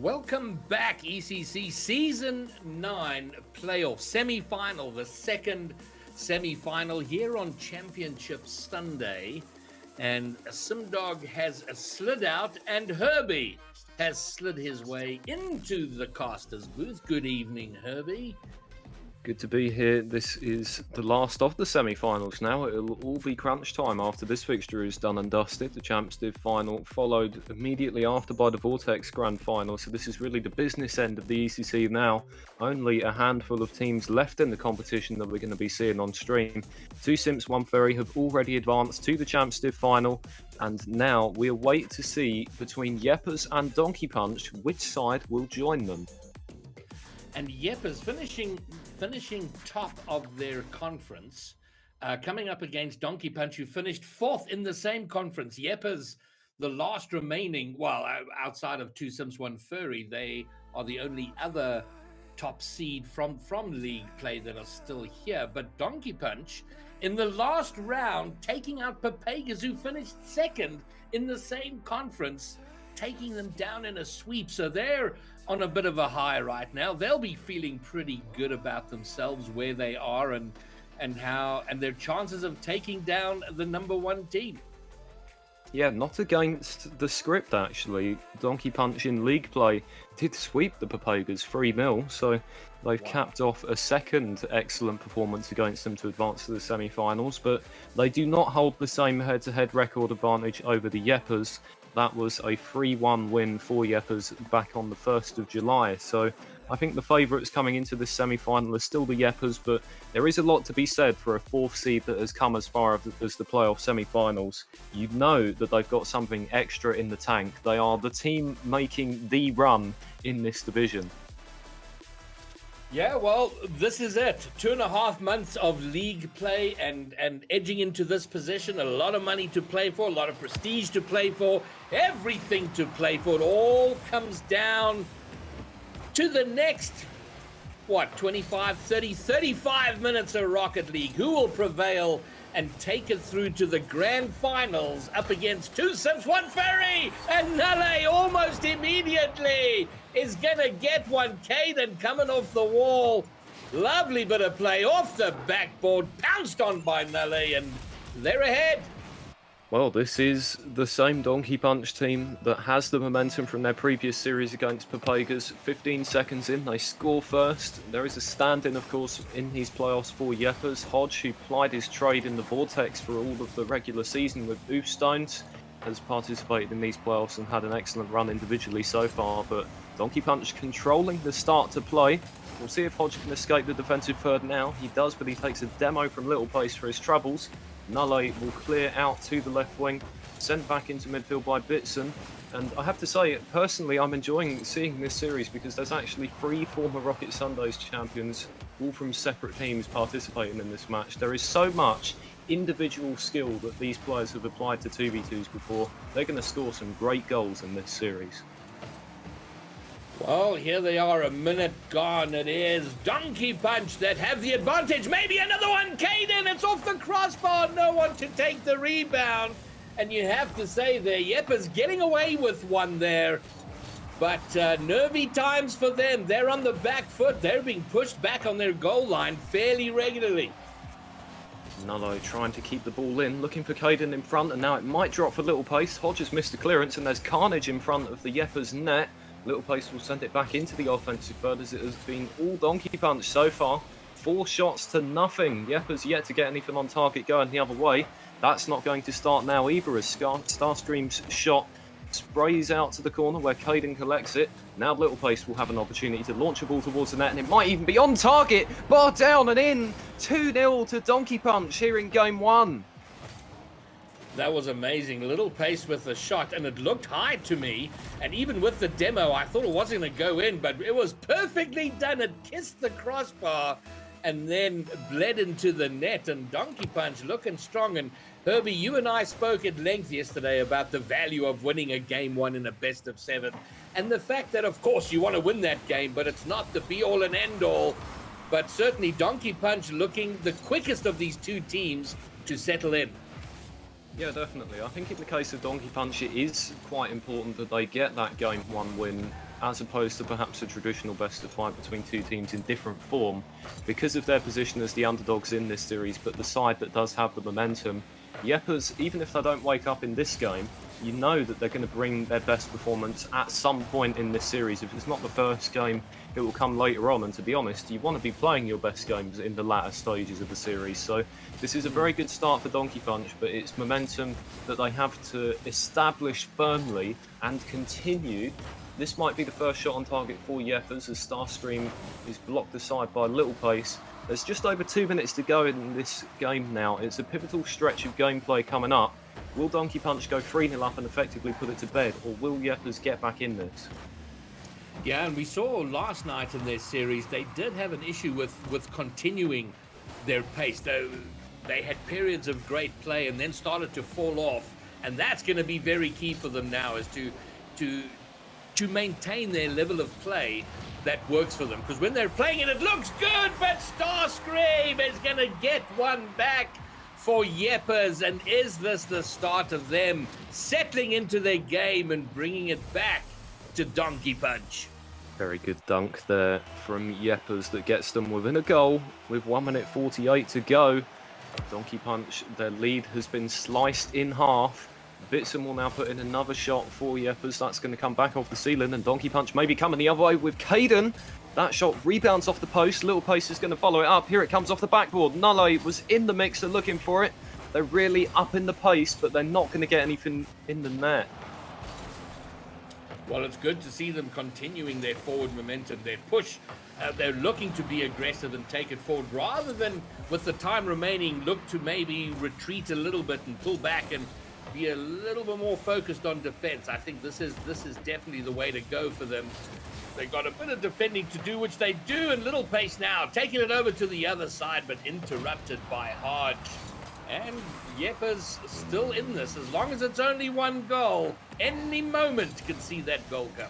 Welcome back, ECC Season 9 playoff semi-final, the second semi-final here on Championship Sunday. And Simdog has slid out and Herbie has slid his way into the caster's booth. Good evening, Herbie. Good to be here. This is the last of the semi-finals now. It'll all be crunch time after this fixture is done and dusted. The Champs Div final followed immediately after by the Vortex Grand Final. So this is really the business end of the ECC now. Only a handful of teams left in the competition that we're going to be seeing on stream. 2 Simps, 1 Ferry have already advanced to the Champs Div final. And now we await to see between Yeppers and Donkey Punch which side will join them. And Yeppers finishing top of their conference, coming up against Donkey Punch, who finished 4th in the same conference. Yeppers, the last remaining, well, outside of 2 Sims, 1 Furry, they are the only other top seed from league play that are still here. But Donkey Punch, in the last round, taking out Papagas, who finished 2nd in the same conference, taking them down in a sweep. So they're on a bit of a high right now. They'll be feeling pretty good about themselves, where they are and their chances of taking down the number 1 team. Yeah, not against the script actually. Donkey Punch in league play did sweep the Papagas 3-0, so they've capped off a second excellent performance against them to advance to the semi-finals, but they do not hold the same head-to-head record advantage over the Yeppers. That was a 3-1 win for Yeppers back on the 1st of July. So I think the favourites coming into this semi-final are still the Yeppers, but there is a lot to be said for a 4th seed that has come as far as the playoff semi-finals. You know that they've got something extra in the tank. They are the team making the run in this division. Yeah, well, this is it. 2.5 months of league play and edging into this position. A lot of money to play for, a lot of prestige to play for, everything to play for. It all comes down to the next, 25, 30, 35 minutes of Rocket League. Who will prevail and take it through to the grand finals up against 2 Sims, 1 Ferry, and Nale almost immediately is gonna get one. Caden coming off the wall. Lovely bit of play off the backboard, pounced on by Nale, and they're ahead. Well, this is the same Donkey Punch team that has the momentum from their previous series against Papagas. 15 seconds in, they score first. There is a stand-in, of course, in these playoffs for Yeppers. Hodge, who plied his trade in the Vortex for all of the regular season with Oof Stones, has participated in these playoffs and had an excellent run individually so far. But Donkey Punch controlling the start to play. We'll see if Hodge can escape the defensive third now. He does, but he takes a demo from Little Place for his troubles. Nale will clear out to the left wing, sent back into midfield by Bitson. And I have to say, personally, I'm enjoying seeing this series because there's actually 3 former Rocket Sundays champions, all from separate teams, participating in this match. There is so much individual skill that these players have applied to 2v2s before. They're going to score some great goals in this series. Well, here they are, a minute gone. It is Donkey Punch that have the advantage. Maybe another one, Caden. It's off the crossbar. No one to take the rebound. And you have to say there, Yeppers getting away with one there. But nervy times for them. They're on the back foot. They're being pushed back on their goal line fairly regularly. Nullo trying to keep the ball in, looking for Caden in front, and now it might drop for Little Place. Hodge has missed the clearance, and there's carnage in front of the Yeppers net. Little Place will send it back into the offensive third as it has been all Donkey Punch so far. 4 shots to nothing. Yeppers yet to get anything on target going the other way. That's not going to start now either as Starstream's shot sprays out to the corner where Caden collects it. Now Little Place will have an opportunity to launch a ball towards the net, and it might even be on target. Bar down and in. 2-0 to Donkey Punch here in game 1. That was amazing. Little Pace with the shot, and it looked high to me. And even with the demo, I thought it wasn't going to go in, but it was perfectly done. It kissed the crossbar and then bled into the net. And Donkey Punch looking strong. And Herbie, you and I spoke at length yesterday about the value of winning a game 1 in a best of 7. And the fact that, of course, you want to win that game, but it's not the be-all and end-all. But certainly Donkey Punch looking the quickest of these 2 teams to settle in. Yeah, definitely. I think in the case of Donkey Punch, it is quite important that they get that Game 1 win as opposed to perhaps a traditional best of 5 between two teams in different form, because of their position as the underdogs in this series, but the side that does have the momentum. Yepers, even if they don't wake up in this game, you know that they're going to bring their best performance at some point in this series. If it's not the first game, it will come later on. And to be honest, you want to be playing your best games in the latter stages of the series. So this is a very good start for Donkey Punch, but it's momentum that they have to establish firmly and continue. This might be the first shot on target for Yepers as Starscream is blocked aside by Little Pace. There's just over 2 minutes to go in this game now. It's a pivotal stretch of gameplay coming up. Will Donkey Punch go 3-0 up and effectively put it to bed, or will Yepers get back in this? Yeah, and we saw last night in their series, they did have an issue with continuing their pace. They had periods of great play and then started to fall off, and that's going to be very key for them now, is to maintain their level of play that works for them. Because when they're playing it looks good, but Starscream is going to get one back for Yepers. And is this the start of them settling into their game and bringing it back to Donkey Punch? Very good dunk there from Yepers that gets them within a goal with 1 minute 48 to go. Donkey Punch, their lead has been sliced in half. Bitson will now put in another shot for Yepers. That's going to come back off the ceiling, and Donkey Punch maybe coming the other way with Caden. That shot rebounds off the post. Little Pace is going to follow it up. Here it comes off the backboard. Nulle was in the mixer looking for it. They're really up in the pace, but they're not going to get anything in the net. Well, it's good to see them continuing their forward momentum, their push. They're looking to be aggressive and take it forward, rather than, with the time remaining, look to maybe retreat a little bit and pull back and be a little bit more focused on defense. I think this is definitely the way to go for them. They got a bit of defending to do, which they do, and Little Pace now taking it over to the other side, but interrupted by Hodge. And Yepers still in this, as long as it's only one goal. Any moment can see that goal come.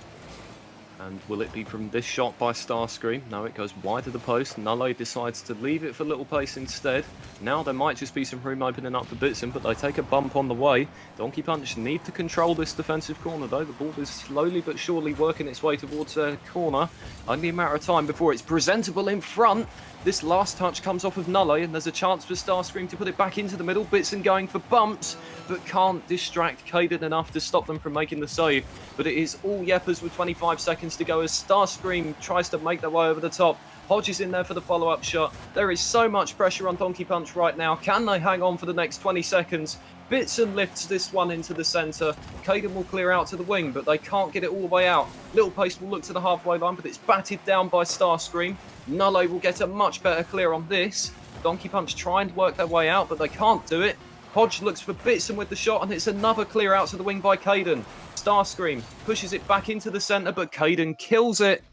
And will it be from this shot by Starscream? No, it goes wide of the post. Nulle decides to leave it for Little Pace instead. Now there might just be some room opening up for Bitson, but they take a bump on the way. Donkey Punch need to control this defensive corner though. The ball is slowly but surely working its way towards their corner. Only a matter of time before it's presentable in front. This last touch comes off of Nulle, and there's a chance for Starscream to put it back into the middle. Bitson going for bumps, but can't distract Caden enough to stop them from making the save. But it is all Yepers with 25 seconds to go as Starscream tries to make their way over the top. Hodge is in there for the follow-up shot. There is so much pressure on Donkey Punch right now. Can they hang on for the next 20 seconds? Bitson lifts this one into the centre. Caden will clear out to the wing, but they can't get it all the way out. Little Pace will look to the halfway line, but it's batted down by Starscream. Nulle will get a much better clear on this. Donkey Punch trying to work their way out, but they can't do it. Hodge looks for Bitson with the shot, and it's another clear out to the wing by Caden. Starscream pushes it back into the centre, but Caden kills it.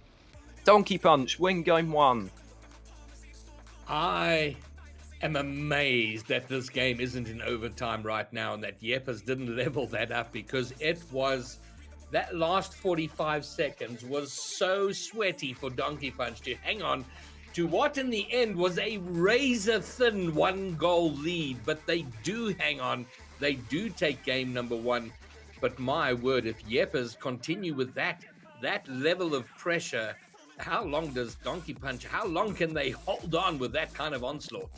Donkey Punch win game 1. I am amazed that this game isn't in overtime right now, and that Yepers didn't level that up, because it was... that last 45 seconds was so sweaty for Donkey Punch to hang on to what in the end was a razor-thin 1-goal lead. But they do hang on. They do take game number 1. But my word, if Yepers continue with that level of pressure, how long does Donkey Punch, how long can they hold on with that kind of onslaught?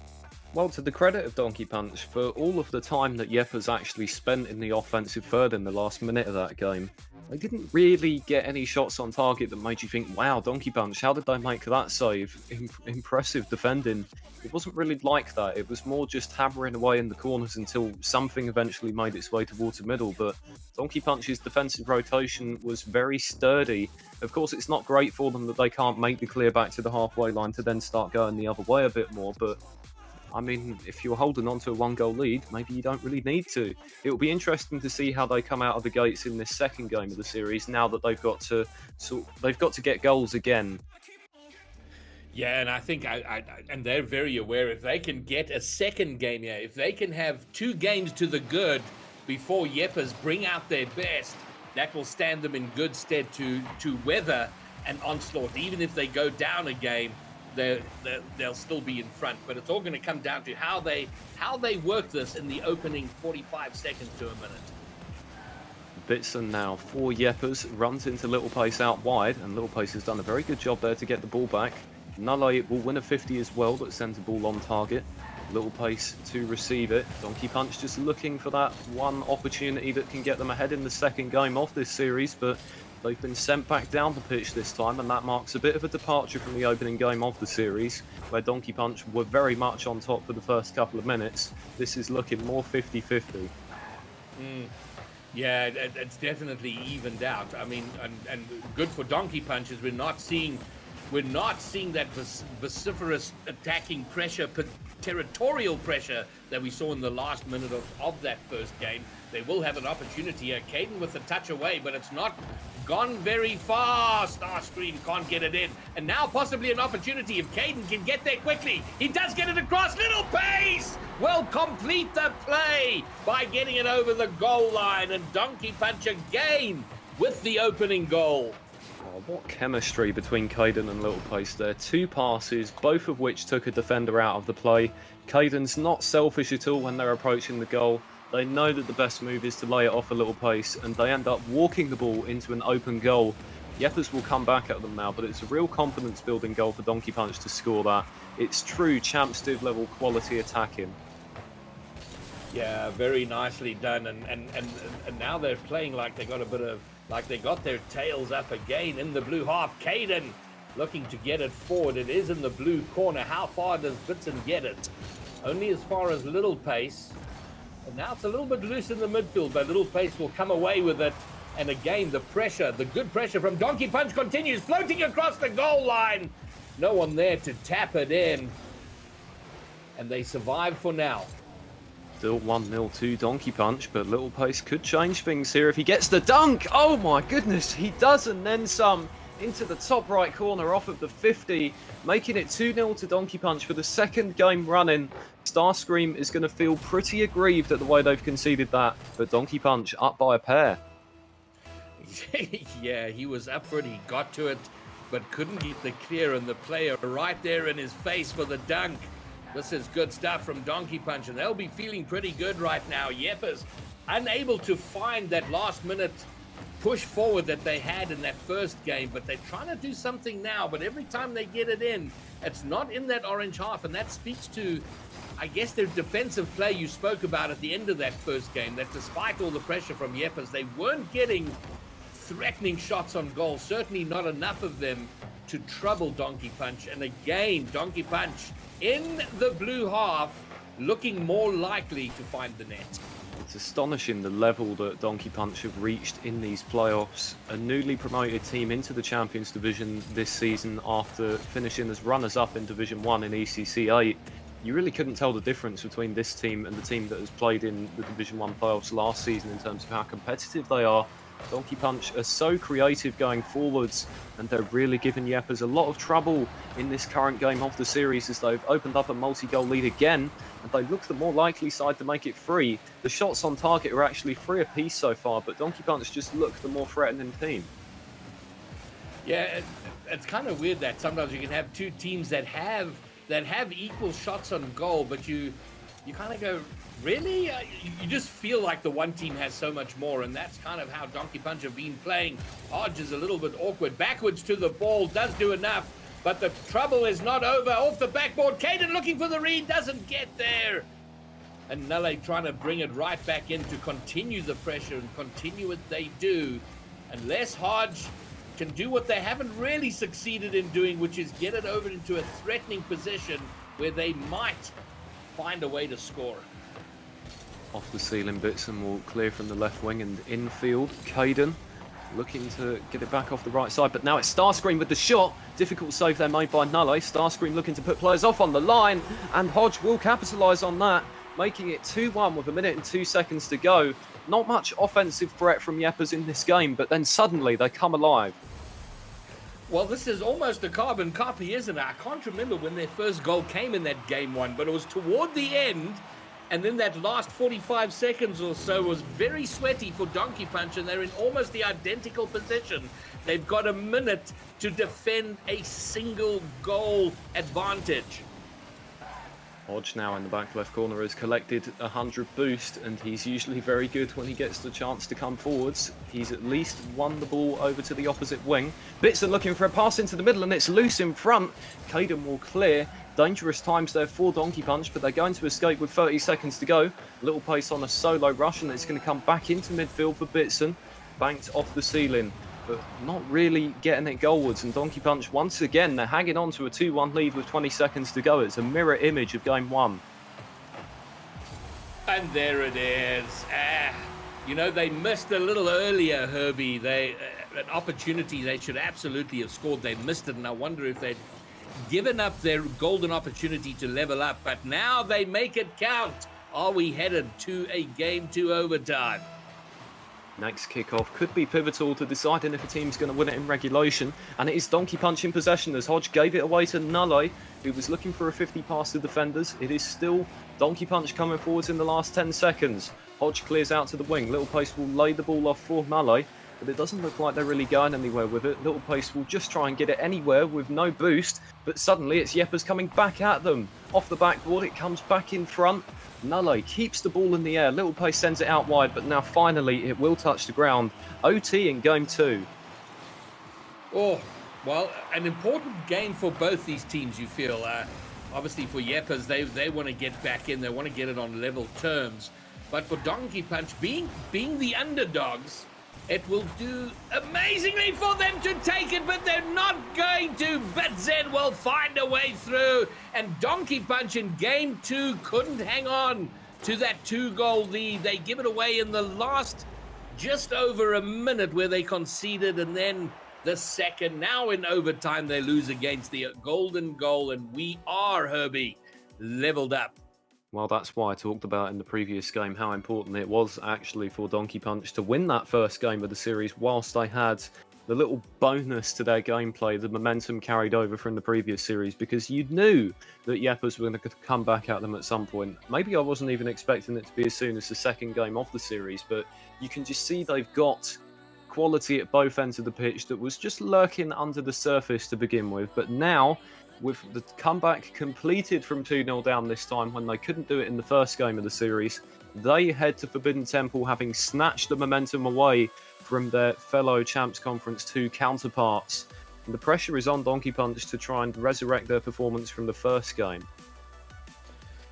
Well, to the credit of Donkey Punch, for all of the time that Yepers actually spent in the offensive third in the last minute of that game, they didn't really get any shots on target that made you think, wow, Donkey Punch, how did they make that save? Impressive defending. It wasn't really like that. It was more just hammering away in the corners until something eventually made its way towards the middle. But Donkey Punch's defensive rotation was very sturdy. Of course, it's not great for them that they can't make the clear back to the halfway line to then start going the other way a bit more, but I mean, if you're holding on to a 1-goal lead, maybe you don't really need to. It will be interesting to see how they come out of the gates in this second game of the series, now that they've got to get goals again. Yeah, and I think and they're very aware, if they can get a second game here, if they can have 2 games to the good before Yepers bring out their best, that will stand them in good stead to weather an onslaught. Even if they go down a game, they'll still be in front. But it's all going to come down to how they work this in the opening 45 seconds to a minute. Bitson now for Yepers, runs into Little Pace out wide, and Little Pace has done a very good job there to get the ball back. Nulle will win a 50 as well, but sends the ball on target. Little Pace to receive it. Donkey Punch just looking for that one opportunity that can get them ahead in the second game of this series, but they've been sent back down the pitch this time, and that marks a bit of a departure from the opening game of the series, where Donkey Punch were very much on top for the first couple of minutes. This is looking more 50-50. Yeah, it's definitely evened out. I mean, and good for Donkey Punch is we're not seeing that vociferous attacking pressure, territorial pressure that we saw in the last minute of that first game. They will have an opportunity here. Caden with a touch away, but it's not gone very far. Starscream can't get it in. And now possibly an opportunity if Caden can get there quickly. He does get it across. Little Pace will complete the play by getting it over the goal line. And Donkey Punch again with the opening goal. Oh, what chemistry between Caden and Little Pace there. 2 passes, both of which took a defender out of the play. Caden's not selfish at all when they're approaching the goal. They know that the best move is to lay it off a Little Pace, and they end up walking the ball into an open goal. Yepers will come back at them now, but it's a real confidence-building goal for Donkey Punch to score that. It's true Champs Div level quality attacking. Yeah, very nicely done, and now they're playing like they got a bit of, like they got their tails up again in the blue half. Caden looking to get it forward. It is in the blue corner. How far does Bitson get it? Only as far as Little Pace. And now it's a little bit loose in the midfield, but Little Pace will come away with it. And again, the pressure, the good pressure from Donkey Punch continues, floating across the goal line. No one there to tap it in. And they survive for now. Still 1-0 to Donkey Punch, but Little Pace could change things here if he gets the dunk. Oh my goodness, he does, and then some into the top right corner off of the 50, making it 2-0 to Donkey Punch for the second game running. Starscream is going to feel pretty aggrieved at the way they've conceded that, but Donkey Punch up by a pair. Yeah, he was up for it, he got to it, but couldn't get the clear, and the player right there in his face for the dunk. This is good stuff from Donkey Punch, and they'll be feeling pretty good right now. Yepers unable to find that last minute push forward that they had in that first game, but they're trying to do something now, but every time they get it in, it's not in that orange half, and that speaks to, I guess, their defensive play you spoke about at the end of that first game, that despite all the pressure from Yepers, they weren't getting threatening shots on goal, certainly not enough of them to trouble Donkey Punch. And again, Donkey Punch in the blue half, looking more likely to find the net. It's astonishing the level that Donkey Punch have reached in these playoffs. A newly promoted team into the Champions Division this season after finishing as runners-up in Division 1 in ECC9. You really couldn't tell the difference between this team and the team that has played in the Division 1 playoffs last season in terms of how competitive they are. Donkey Punch are so creative going forwards, and they're really giving Yepers a lot of trouble in this current game of the series as they've opened up a multi-goal lead again, and they look the more likely side to make it 3. The shots on target are actually 3 apiece so far, but Donkey Punch just look the more threatening team. Yeah, it's kind of weird that sometimes you can have two teams that have equal shots on goal, but you kind of go, really? You just feel like the one team has so much more, and that's kind of how Donkey Punch have been playing. Hodge is a little bit awkward. Backwards to the ball, does do enough, but the trouble is not over. Off the backboard, Caden looking for the read, doesn't get there. And Nulle trying to bring it right back in to continue the pressure, and continue it they do. Unless Hodge can do what they haven't really succeeded in doing, which is get it over into a threatening position where they might find a way to score. Off the ceiling, Bitson will clear from the left wing and infield. Caden looking to get it back off the right side, but now it's Starscream with the shot. Difficult save there made by Nulle. Starscream looking to put players off on the line, and Hodge will capitalise on that, making it 2-1 with 1 minute and 2 seconds to go. Not much offensive threat from Yepers in this game, but then suddenly they come alive. Well, this is almost a carbon copy, isn't it? I can't remember when their first goal came in that game one, but it was toward the end. And then that last 45 seconds or so was very sweaty for Donkey Punch, and they're in almost the identical position. They've got a minute to defend a single goal advantage. Hodge now in the back left corner has collected 100 boost, and he's usually very good when he gets the chance to come forwards. He's at least won the ball over to the opposite wing. Bitson looking for a pass into the middle, and it's loose in front. Caden will clear. Dangerous times there for Donkey Punch, but they're going to escape with 30 seconds to go. Little pace on a solo rush, and it's going to come back into midfield for Bitson. Banked off the ceiling, but not really getting it goalwards. And Donkey Punch, once again, they're hanging on to a 2-1 lead with 20 seconds to go. It's a mirror image of game one. And there it is. You know, they missed a little earlier, Herbie. An opportunity they should absolutely have scored. They missed it, and I wonder if they'd given up their golden opportunity to level up. But now they make it count. Are we headed to a game 2 overtime? Next kickoff could be pivotal to deciding if a team's going to win it in regulation, and it is Donkey Punch in possession as Hodge gave it away to Nulle, who was looking for a 50 pass to defenders. It is still Donkey Punch coming forwards in the last 10 seconds. Hodge clears out to the wing. Little Pace will lay the ball off for Nulle, but it doesn't look like they're really going anywhere with it. Little Pace will just try and get it anywhere with no boost, but suddenly it's Yepers coming back at them. Off the backboard, it comes back in front. Nulle keeps the ball in the air. Little Pace sends it out wide, but now finally it will touch the ground. OT in game 2. Oh, well, an important game for both these teams, you feel. Obviously for Yepers, they want to get back in. They want to get it on level terms. But for Donkey Punch, being the underdogs, it will do amazingly for them to take it, but they're not going to. But Zen will find a way through. And Donkey Punch in game 2 couldn't hang on to that 2-goal lead. They give it away in the last just over a minute where they conceded, and then the second. Now in overtime, they lose against the golden goal, and we are, Herbie, leveled up. Well, that's why I talked about in the previous game how important it was actually for Donkey Punch to win that first game of the series, whilst they had the little bonus to their gameplay, the momentum carried over from the previous series, because you knew that Yepers were going to come back at them at some point. Maybe I wasn't even expecting it to be as soon as the second game of the series, but you can just see they've got quality at both ends of the pitch that was just lurking under the surface to begin with, but now, with the comeback completed from 2-0 down this time when they couldn't do it in the first game of the series, they head to Forbidden Temple having snatched the momentum away from their fellow Champs Conference 2 counterparts. And the pressure is on Donkey Punch to try and resurrect their performance from the first game.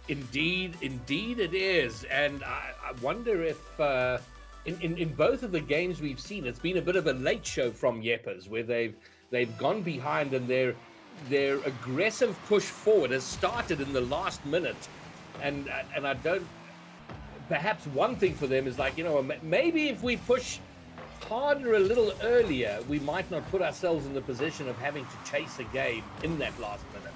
Indeed it is. And I wonder if in both of the games we've seen, it's been a bit of a late show from Yepers, where they've gone behind, and their aggressive push forward has started in the last minute, and I don't. Perhaps one thing for them is like, you know, maybe if we push harder a little earlier, we might not put ourselves in the position of having to chase a game in that last minute.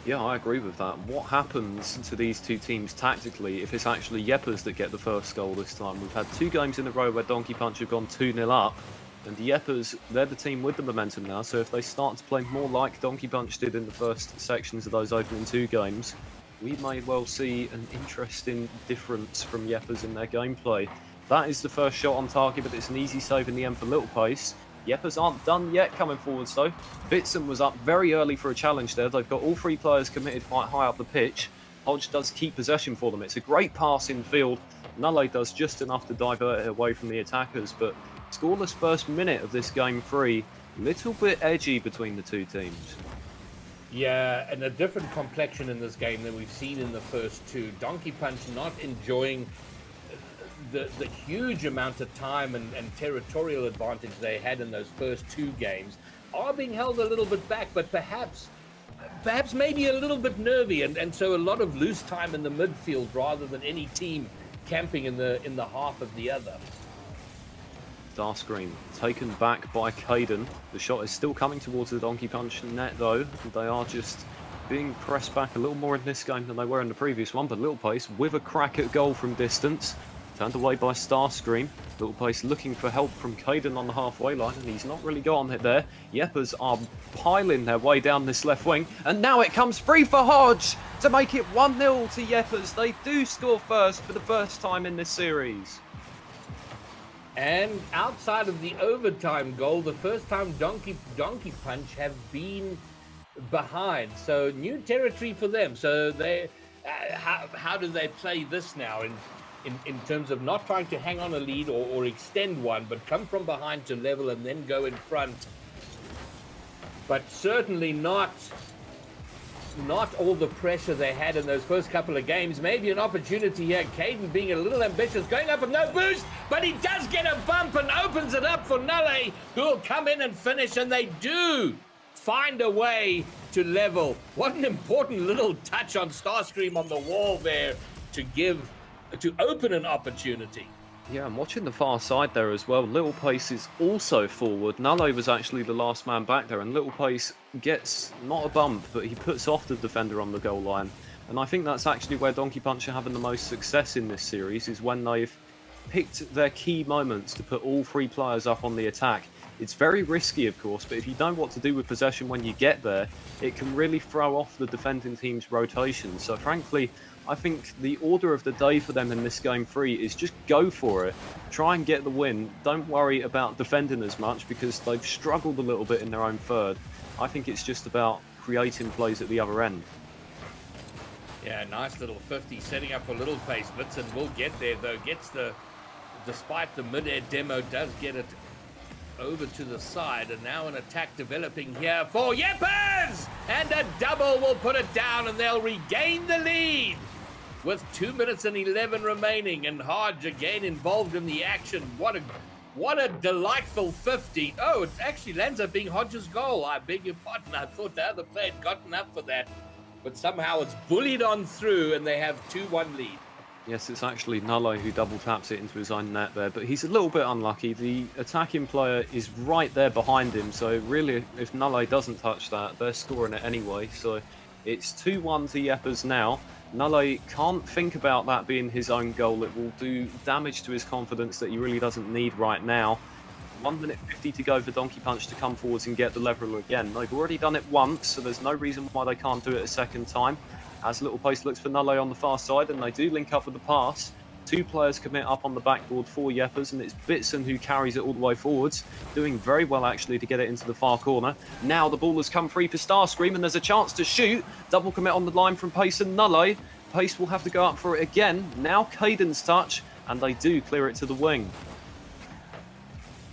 Yeah, I agree with that. What happens to these two teams tactically if it's actually Yepers that get the first goal this time? We've had 2 games in a row where Donkey Punch have gone 2-0 up. And the Yepers, they're the team with the momentum now, so if they start to play more like Donkey Punch did in the first sections of those opening 2 games, we may well see an interesting difference from Yepers in their gameplay. That is the first shot on target, but it's an easy save in the end for Little Pace. Yepers aren't done yet coming forwards though. Bitson was up very early for a challenge there. They've got all 3 players committed quite high up the pitch. Hodge does keep possession for them. It's a great pass in field. Nulle does just enough to divert it away from the attackers, but scoreless first minute of this game 3, little bit edgy between the 2 teams. Yeah, and a different complexion in this game than we've seen in the first 2. Donkey Punch not enjoying the huge amount of time and territorial advantage they had in those first 2 games, are being held a little bit back, but perhaps maybe a little bit nervy, and so a lot of loose time in the midfield rather than any team camping in the half of the other. Starscream taken back by Caden. The shot is still coming towards the Donkey Punch net though. They are just being pressed back a little more in this game than they were in the previous one, but Little Pace with a crack at goal from distance. Turned away by Starscream. Little Pace looking for help from Caden on the halfway line, and he's not really got on it there. Yepers are piling their way down this left wing, and now it comes free for Hodge to make it 1-0 to Yepers. They do score first for the first time in this series. And outside of the overtime goal, the first time Donkey Punch have been behind. So new territory for them. So they, how do they play this now in terms of not trying to hang on a lead or extend one, but come from behind to level and then go in front? But certainly not all the pressure they had in those first couple of games. Maybe an opportunity here. Caden being a little ambitious, going up with no boost, but he does get a bump and opens it up for Nale, who will come in and finish, and they do find a way to level. What an important little touch on Starscream on the wall there to open an opportunity. Yeah, I'm watching the far side there as well. Little Pace is also forward. Nale was actually the last man back there, and Little Pace gets not a bump, but he puts off the defender on the goal line. And I think that's actually where Donkey Punch are having the most success in this series, is when they've picked their key moments to put all three players up on the attack. It's very risky, of course, but if you know what to do with possession when you get there, it can really throw off the defending team's rotation. So frankly, I think the order of the day for them in this game 3 is just go for it. Try and get the win. Don't worry about defending as much because they've struggled a little bit in their own third. I think it's just about creating plays at the other end. Yeah, nice little 50 setting up for Little Pace. Blitzen will get there though. Despite the mid-air demo, does get it over to the side, and now an attack developing here for Yepers, and a double will put it down, and they'll regain the lead with 2 minutes and 11 remaining, and Hodge again involved in the action. What a delightful 50. Oh, it actually lands up being Hodge's goal. I beg your pardon. I thought the other player had gotten up for that, but somehow it's bullied on through, and they have 2-1 lead. Yes, it's actually Nalo who double taps it into his own net there, but he's a little bit unlucky. The attacking player is right there behind him, so really, if Nalo doesn't touch that, they're scoring it anyway. So it's 2-1 to Yepers now. Nalo can't think about that being his own goal. It will do damage to his confidence that he really doesn't need right now. 1 minute 50 to go for Donkey Punch to come forwards and get the level again. They've already done it once, so there's no reason why they can't do it a second time. As Little Pace looks for Nalo on the far side, and they do link up with the pass. 2 players commit up on the backboard for Yepers, and it's Bitson who carries it all the way forwards. Doing very well, actually, to get it into the far corner. Now the ball has come free for Starscream, and there's a chance to shoot. Double commit on the line from Pace and Nalo. Pace will have to go up for it again. Now Caden's touch, and they do clear it to the wing.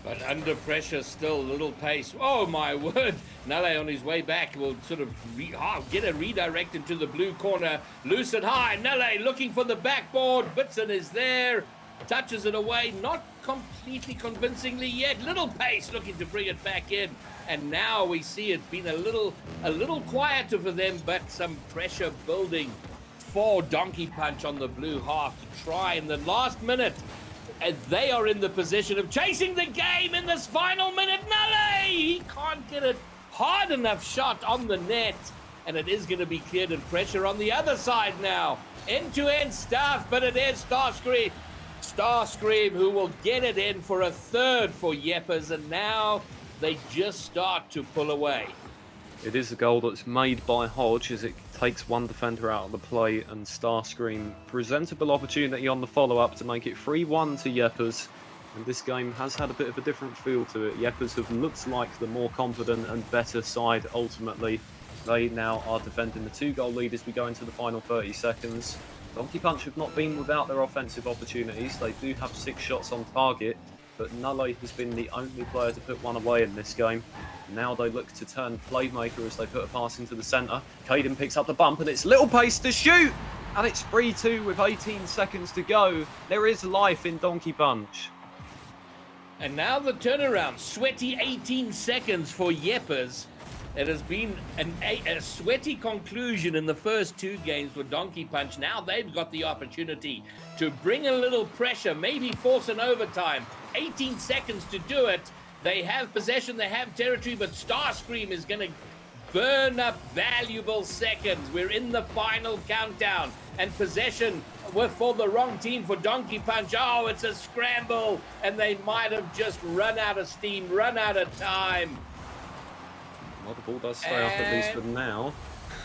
But under pressure still, Little Pace. Oh my word! Nale on his way back will sort of get a redirect into the blue corner. Loose and high. Nale looking for the backboard. Bitson is there. Touches it away. Not completely convincingly yet. Little Pace looking to bring it back in. And now we see it's been a little quieter for them, but some pressure building for Donkey Punch on the blue half to try in the last minute. And they are in the position of chasing the game in this final minute. Nale! He can't get a hard enough shot on the net. And it is going to be cleared, and pressure on the other side now. End-to-end stuff, but it is Starscream who will get it in for a third for Yepers. And now they just start to pull away. It is a goal that's made by Hodge as it takes one defender out of the play, and Starscream presentable opportunity on the follow-up to make it 3-1 to Yepers. And this game has had a bit of a different feel to it. Yepers have looked like the more confident and better side ultimately. They now are defending the 2-goal lead as we go into the final 30 seconds. Donkey Punch have not been without their offensive opportunities. They do have 6 shots on target, but Nale has been the only player to put one away in this game. Now they look to turn playmaker as they put a pass into the centre. Caden picks up the bump, and it's Little Pace to shoot! And it's 3-2 with 18 seconds to go. There is life in Donkey Punch. And now the turnaround. Sweaty 18 seconds for Yepers. It has been a sweaty conclusion in the first 2 games for Donkey Punch. Now they've got the opportunity to bring a little pressure, maybe force an overtime. 18 seconds to do it. They have possession, they have territory, but Starscream is going to burn up valuable seconds. We're in the final countdown, and possession for the wrong team for Donkey Punch. Oh, it's a scramble, and they might have just run out of steam, run out of time. Well, the ball does stay up at least for now.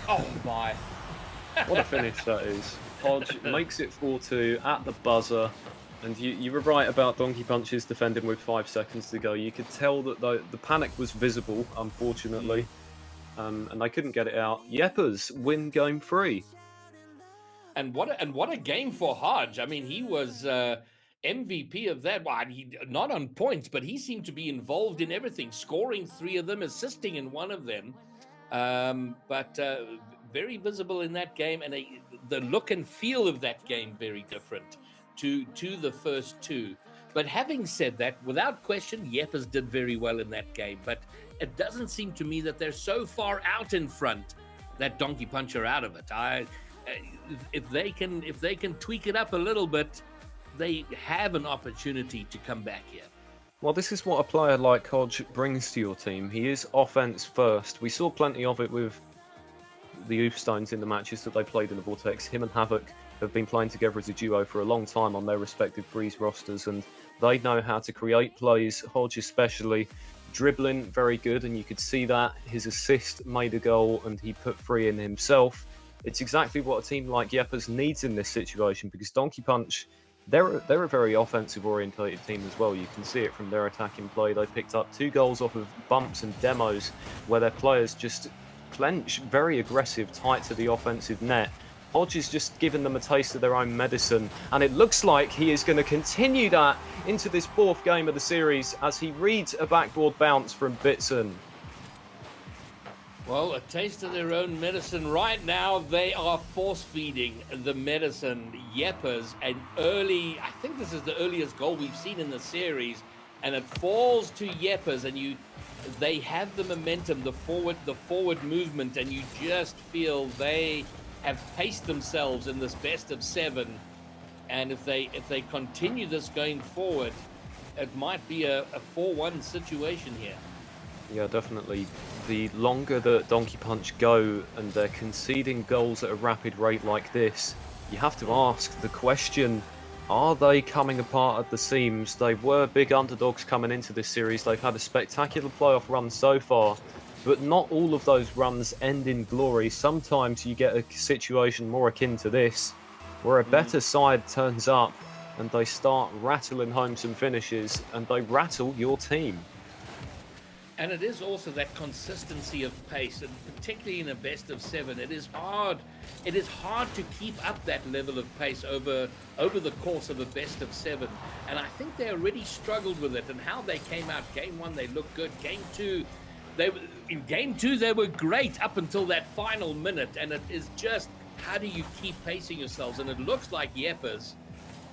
Oh my. What a finish that is. Hodge makes it 4-2 at the buzzer. And you were right about Donkey Punch's defending with 5 seconds to go. You could tell that the panic was visible, unfortunately. And they couldn't get it out. Yepers win game 3. And what a game for Hodge. I mean, he was MVP of that. Well, he not on points, but he seemed to be involved in everything, scoring 3 of them, assisting in 1 of them. But very visible in that game, and the look and feel of that game very different to the first 2. But having said that, without question, Yepes did very well in that game. But it doesn't seem to me that they're so far out in front that Donkey Punch are out of it. If they can tweak it up a little bit, they have an opportunity to come back here. Well, this is what a player like Hodge brings to your team. He is offense first. We saw plenty of it with the Oofstones in the matches that they played in the Vortex. Him and Havoc have been playing together as a duo for a long time on their respective Breeze rosters, and they know how to create plays. Hodge especially, dribbling very good, and you could see that. His assist made a goal, and he put 3 in himself. It's exactly what a team like Yepes needs in this situation, because Donkey Punch, they're a very offensive-orientated team as well. You can see it from their attacking play. They picked up 2 goals off of bumps and demos where their players just clench, very aggressive, tight to the offensive net. Hodge is just giving them a taste of their own medicine, and it looks like he is going to continue that into this 4th game of the series as he reads a backboard bounce from Bitson. Well, a taste of their own medicine. Right now, they are force-feeding the medicine. Yepes, an early, I think this is the earliest goal we've seen in the series, and it falls to Yepes, and they have the momentum, the forward movement, and you just feel they have paced themselves in this best of 7. And if they continue this going forward, it might be a 4-1 situation here. Yeah, definitely. The longer that Donkey Punch go and they're conceding goals at a rapid rate like this, you have to ask the question, are they coming apart at the seams? They were big underdogs coming into this series. They've had a spectacular playoff run so far, but not all of those runs end in glory. Sometimes you get a situation more akin to this, where a better side turns up and they start rattling home some finishes, and they rattle your team. And it is also that consistency of pace, and particularly in a best of 7, it is hard. It is hard to keep up that level of pace over the course of a best of 7. And I think they already struggled with it. And how they came out, game 1 they looked good. Game 2, in game 2 they were great up until that final minute. And it is just, how do you keep pacing yourselves? And it looks like Yepes,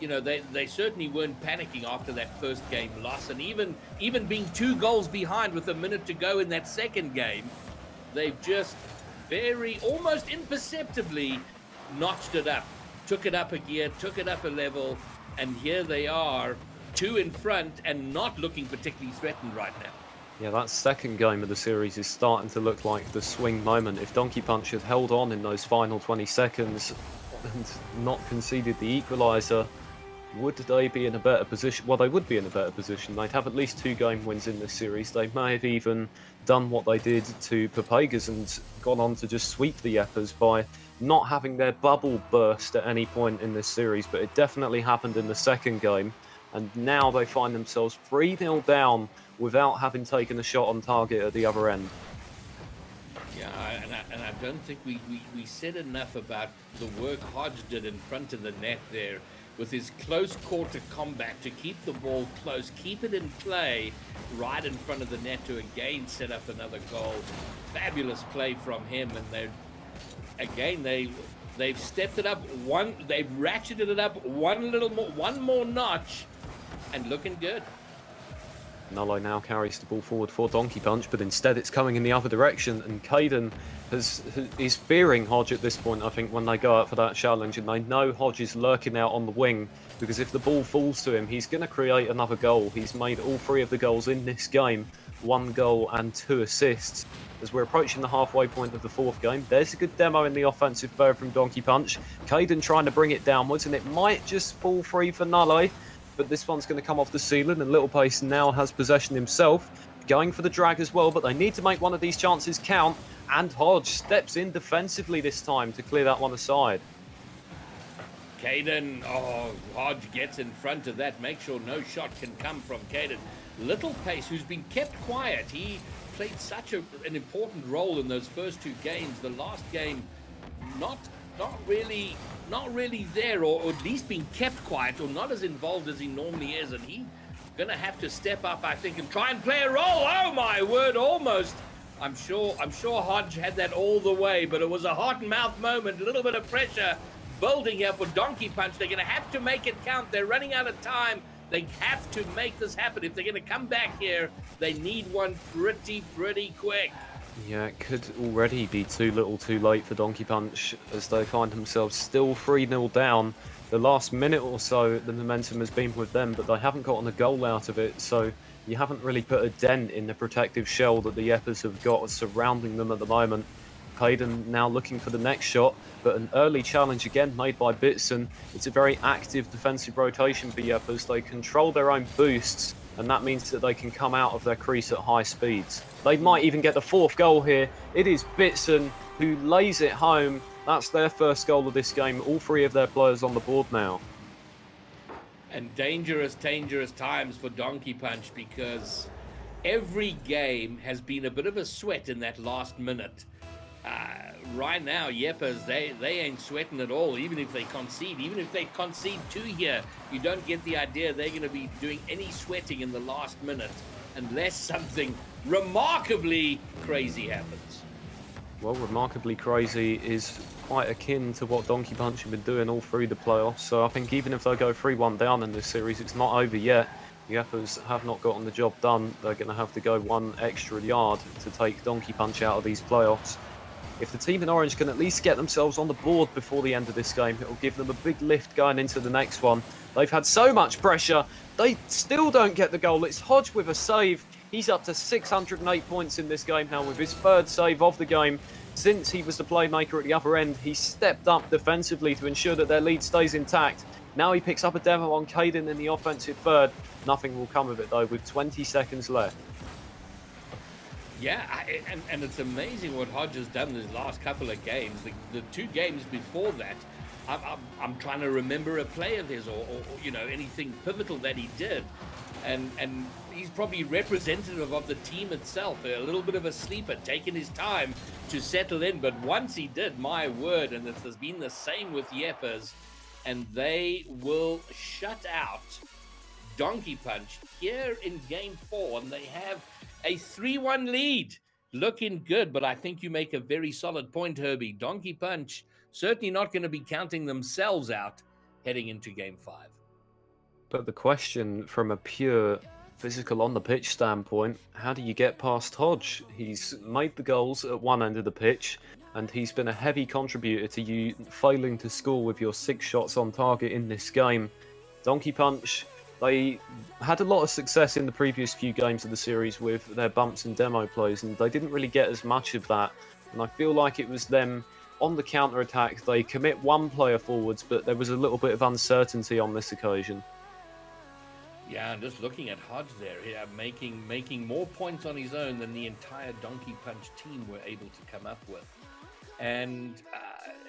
they certainly weren't panicking after that first game loss, and even being 2 goals behind with a minute to go in that second game, they've just almost imperceptibly notched it up, took it up a gear, took it up a level, and here they are, 2 in front and not looking particularly threatened right now. Yeah, that second game of the series is starting to look like the swing moment. If Donkey Punch had held on in those final 20 seconds and not conceded the equaliser, would they be in a better position? Well, they would be in a better position. They'd have at least 2 game wins in this series. They may have even done what they did to Papagas and gone on to just sweep the Yepes by not having their bubble burst at any point in this series. But it definitely happened in the second game. And now they find themselves 3-0 down without having taken a shot on target at the other end. Yeah, and I don't think we said enough about the work Hodge did in front of the net there, with his close quarter combat to keep the ball close, keep it in play right in front of the net to again set up another goal. Fabulous play from him, and they've stepped it up they've ratcheted it up one more notch, and looking good. Nullo now carries the ball forward for Donkey Punch, but instead it's coming in the other direction, and Caden is fearing Hodge at this point, I think, when they go out for that challenge, and they know Hodge is lurking out on the wing, because if the ball falls to him, he's going to create another goal. He's made all 3 of the goals in this game, 1 goal and 2 assists. As we're approaching the halfway point of the 4th game, there's a good demo in the offensive third from Donkey Punch. Caden trying to bring it downwards, and it might just fall free for Nullo, but this one's going to come off the ceiling, and Little Pace now has possession himself, going for the drag as well, but they need to make one of these chances count, and Hodge steps in defensively this time to clear that one aside. Caden, Hodge gets in front of that, make sure no shot can come from Caden. Little Pace, who's been kept quiet, he played such an important role in those first 2 games. The last game, not really not really there, or at least being kept quiet, or not as involved as he normally is, and he's gonna have to step up, I think, and try and play a role. Oh my word, almost. I'm sure Hodge had that all the way, but it was a heart and mouth moment, a little bit of pressure building here for Donkey Punch. They're gonna have to make it count. They're running out of time. They have to make this happen. If they're gonna come back here, they need one pretty quick. Yeah, it could already be too little too late for Donkey Punch as they find themselves still 3-0 down. The last minute or so, the momentum has been with them, but they haven't gotten a goal out of it, so you haven't really put a dent in the protective shell that the Yeppers have got surrounding them at the moment. Caden now looking for the next shot, but an early challenge again made by Bitson. It's a very active defensive rotation for Yeppers. They control their own boosts, and that means that they can come out of their crease at high speeds. They might even get the fourth goal here. It is Bitson who lays it home. That's their first goal of this game. All three of their players on the board now. And dangerous times for Donkey Punch, because every game has been a bit of a sweat in that last minute. Right now, Yeppers, they ain't sweating at all, even if they concede. Even if they concede 2 here, you don't get the idea they're going to be doing any sweating in the last minute unless something remarkably crazy happens. Well, remarkably crazy is quite akin to what Donkey Punch have been doing all through the playoffs. So I think even if they go 3-1 down in this series, it's not over yet. The Yeppers have not gotten the job done. They're going to have to go one extra yard to take Donkey Punch out of these playoffs. If the team in orange can at least get themselves on the board before the end of this game, it will give them a big lift going into the next one. They've had so much pressure, they still don't get the goal. It's Hodge with a save. He's up to 608 points in this game now with his third save of the game. Since he was the playmaker at the other end, he stepped up defensively to ensure that their lead stays intact. Now he picks up a demo on Caden in the offensive third. Nothing will come of it though with 20 seconds left. Yeah, and it's amazing what Hodge has done in his last couple of games. The 2 games before that, I'm trying to remember a play of his or you know, anything pivotal that he did. And he's probably representative of the team itself, a little bit of a sleeper, taking his time to settle in. But once he did, my word, and it's been the same with Yeppers, and they will shut out Donkey Punch here in Game 4, and they have a 3-1 lead. Looking good, but I think you make a very solid point, Herbie. Donkey Punch certainly not going to be counting themselves out heading into Game 5. But the question from a pure physical on the pitch standpoint, how do you get past Hodge? He's made the goals at one end of the pitch, and he's been a heavy contributor to you failing to score with your 6 shots on target in this game. Donkey Punch, they had a lot of success in the previous few games of the series with their bumps and demo plays, and they didn't really get as much of that. And I feel like it was them on the counter-attack. They commit one player forwards, but there was a little bit of uncertainty on this occasion. Yeah, and just looking at Hodge there, making more points on his own than the entire Donkey Punch team were able to come up with. And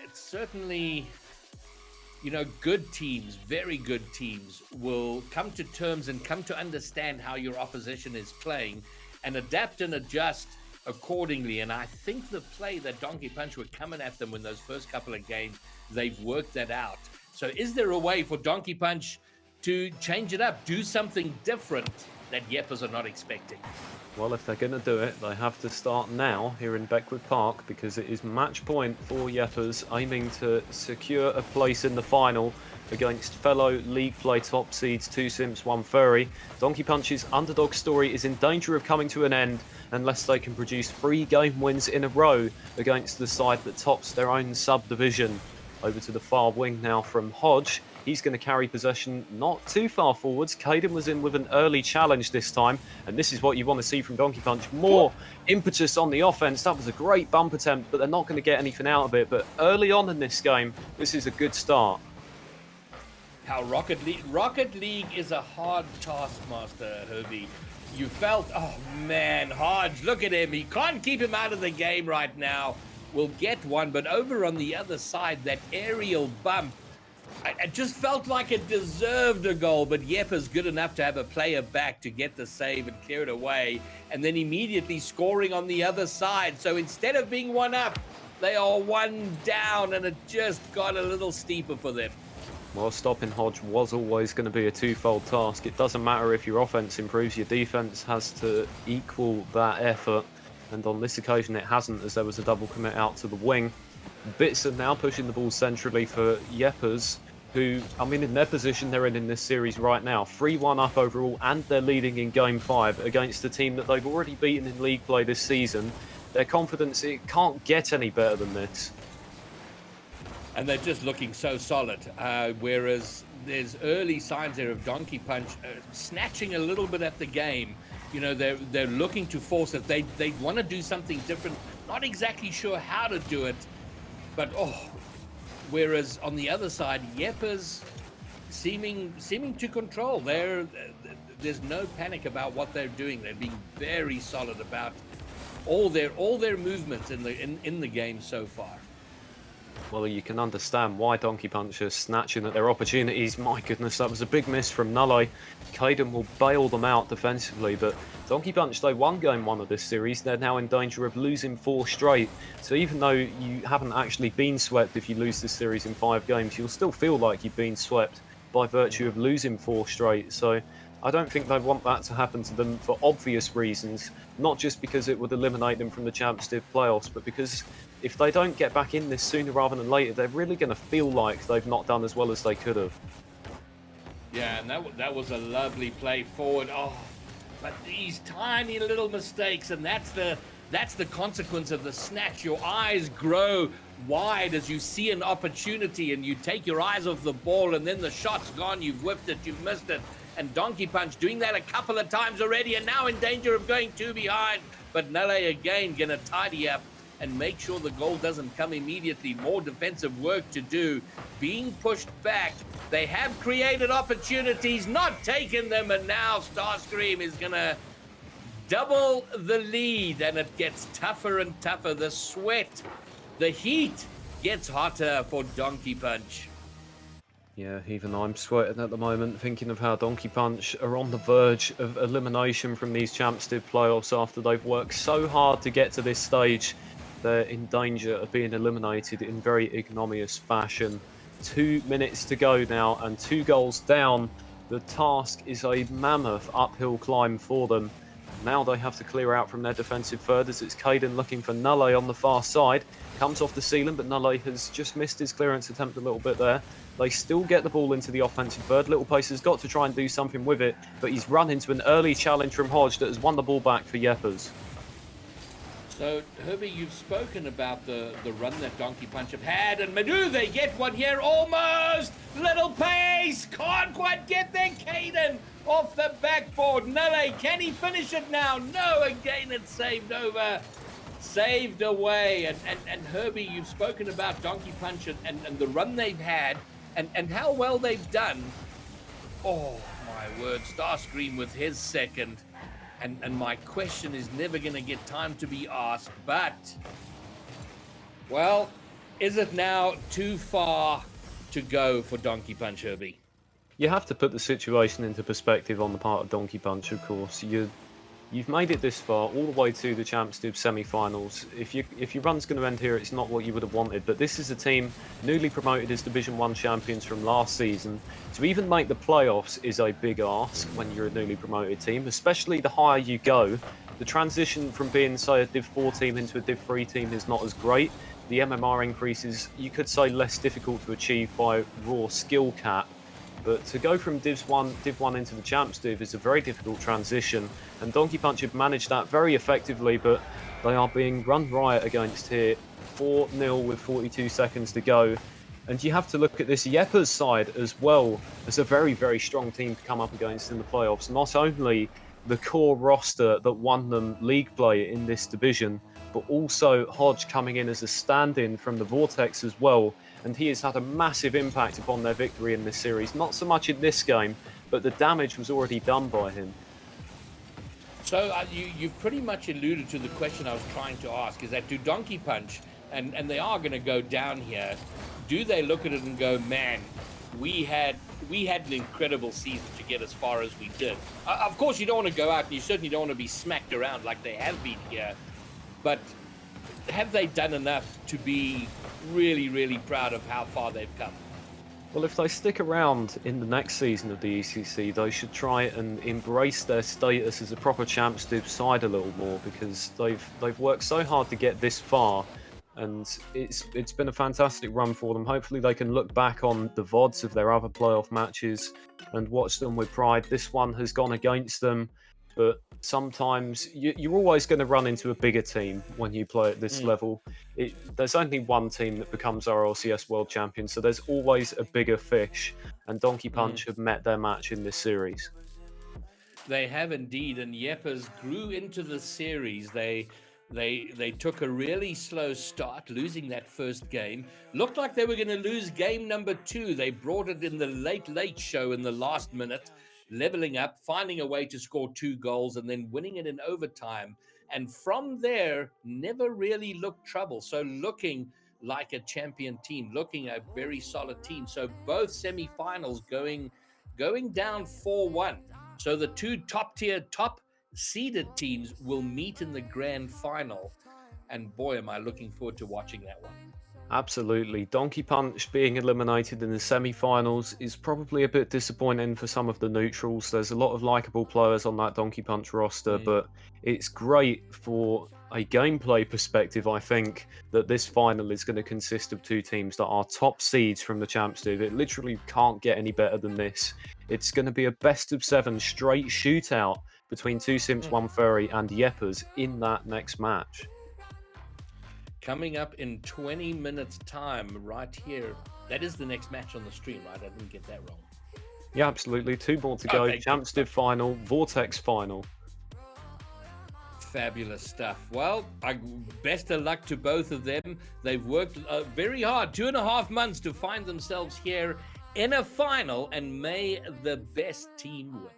it's certainly, you know, good teams, very good teams, will come to terms and come to understand how your opposition is playing and adapt and adjust accordingly. And I think the play that Donkey Punch were coming at them in those first couple of games, they've worked that out. So is there a way for Donkey Punch to change it up, do something different that Yeppers are not expecting? Well, if they're going to do it, they have to start now here in Beckwood Park, because it is match point for Yeppers, aiming to secure a place in the final against fellow league play top seeds 2 Simps 1 Furry. Donkey Punch's underdog story is in danger of coming to an end unless they can produce 3 game wins in a row against the side that tops their own subdivision. Over to the far wing now from Hodge. He's going to carry possession not too far forwards. Caden was in with an early challenge this time, and this is what you want to see from Donkey Punch. More impetus on the offense. That was a great bump attempt, but they're not going to get anything out of it. But early on in this game, this is a good start. How Rocket League is a hard taskmaster, Herbie. You felt, oh man, Hodge, look at him. He can't keep him out of the game right now. We'll get one, but over on the other side, that aerial bump, I just felt like it deserved a goal, but Yeppers good enough to have a player back to get the save and clear it away, and then immediately scoring on the other side. So instead of being 1 up, They are one down, and it just got a little steeper for them. Well, stopping Hodge was always going to be a twofold task. It doesn't matter if your offense improves, your defense has to equal that effort. And on this occasion, it hasn't, as there was a double commit out to the wing. Bits are now pushing the ball centrally for Yepers, who, I mean, in their position they're in this series right now. 3-1 up overall, and they're leading in Game 5 against a team that they've already beaten in league play this season. Their confidence, it can't get any better than this. And they're just looking so solid, whereas there's early signs there of Donkey Punch snatching a little bit at the game. You know, they're looking to force it. They want to do something different, not exactly sure how to do it, but whereas on the other side, Yepers seeming to control. There's no panic about what they're doing. They're being very solid about all their movements in the game so far. Well, you can understand why Donkey Punch are snatching at their opportunities. My goodness, that was a big miss from Nulle. Caden will bail them out defensively, but Donkey Punch, they won Game 1 of this series. They're now in danger of losing 4 straight. So even though you haven't actually been swept, if you lose this series in 5 games, you'll still feel like you've been swept by virtue of losing 4 straight. So I don't think they want that to happen to them for obvious reasons, not just because it would eliminate them from the Champs Div playoffs, but because if they don't get back in this sooner rather than later, they're really going to feel like they've not done as well as they could have. Yeah, and that was a lovely play forward. Oh, but these tiny little mistakes, and that's the consequence of the snatch. Your eyes grow wide as you see an opportunity, and you take your eyes off the ball, and then the shot's gone. You've whiffed it, you've missed it. And Donkey Punch doing that a couple of times already, and now in danger of going 2 behind. But Nulle again gonna tidy up and make sure the goal doesn't come immediately. More defensive work to do. Being pushed back. They have created opportunities, not taken them, and now Starscream is gonna double the lead, and it gets tougher and tougher. The sweat, the heat gets hotter for Donkey Punch. Yeah, even I'm sweating at the moment, thinking of how Donkey Punch are on the verge of elimination from these Champs Div playoffs after they've worked so hard to get to this stage. They're in danger of being eliminated in very ignominious fashion. 2 minutes to go now, and 2 goals down. The task is a mammoth uphill climb for them. Now they have to clear out from their defensive third, as it's Caden looking for Nulle on the far side. Comes off the ceiling, but Nulle has just missed his clearance attempt a little bit there. They still get the ball into the offensive third. Little Pace has got to try and do something with it, but he's run into an early challenge from Hodge that has won the ball back for Yepers. So, Herbie, you've spoken about the run that Donkey Punch have had, and Madu, they get one here almost! Little Pace can't quite get there. Caden off the backboard. Nulle, can he finish it now? No, again it's saved over. Saved away. And Herbie, you've spoken about Donkey Punch and the run they've had and how well they've done. Oh, my word. Starscream with his second. And my question is never going to get time to be asked, but, well, is it now too far to go for Donkey Punch, Herbie? You have to put the situation into perspective on the part of Donkey Punch, of course. You've made it this far, all the way to the Champs Div semi-finals. If your run's going to end here, it's not what you would have wanted. But this is a team newly promoted as Division 1 champions from last season. To even make the playoffs is a big ask when you're a newly promoted team, especially the higher you go. The transition from being, say, a Div 4 team into a Div 3 team is not as great. The MMR increases, you could say, less difficult to achieve by raw skill cap. But to go from Div 1 into the Champs Div is a very difficult transition, and Donkey Punch have managed that very effectively, but they are being run riot against here. 4-0 with 42 seconds to go. And you have to look at this Yepers side as well as a very, very strong team to come up against in the playoffs. Not only the core roster that won them league play in this division, but also Hodge coming in as a stand-in from the Vortex as well. And he has had a massive impact upon their victory in this series. Not so much in this game, but the damage was already done by him. So you've pretty much alluded to the question I was trying to ask, is that do Donkey Punch, and they are going to go down here, do they look at it and go, man, we had an incredible season to get as far as we did. Of course, you don't want to go out, and you certainly don't want to be smacked around like they have been here. But have they done enough to be really, really proud of how far they've come? Well, if they stick around in the next season of the ECC, they should try and embrace their status as a proper Champs Div side a little more, because they've worked so hard to get this far, and it's been a fantastic run for them. Hopefully they can look back on the VODs of their other playoff matches and watch them with pride. This one has gone against them, but sometimes you're always going to run into a bigger team when you play at this level. There's only one team that becomes RLCS World Champion, so there's always a bigger fish, and Donkey Punch have met their match in this series. They have indeed, and Yepers grew into the series. They took a really slow start, losing that first game. Looked like they were going to lose game number 2. They brought it in the late show in the last minute, leveling up, finding a way to score 2 goals, and then winning it in overtime. And from there, never really looked trouble. So looking like a champion team, looking a very solid team. So both semifinals going down 4-1. So the 2 top-tier, top-seeded teams will meet in the grand final. And boy, am I looking forward to watching that one. Absolutely. Donkey Punch being eliminated in the semi-finals is probably a bit disappointing for some of the neutrals. There's a lot of likeable players on that Donkey Punch roster, but it's great for a gameplay perspective, I think, that this final is going to consist of 2 teams that are top seeds from the Champs Div. It literally can't get any better than this. It's going to be a best of 7 straight shootout between 2 Simps, 1 Furry and Yepers in that next match. Coming up in 20 minutes time right here. That is the next match on the stream, right? I didn't get that wrong. Yeah, absolutely. 2 more to go. Okay, Champs Div final, Vortex final. Fabulous stuff. Well, best of luck to both of them. They've worked very hard, 2.5 months to find themselves here in a final, and may the best team win.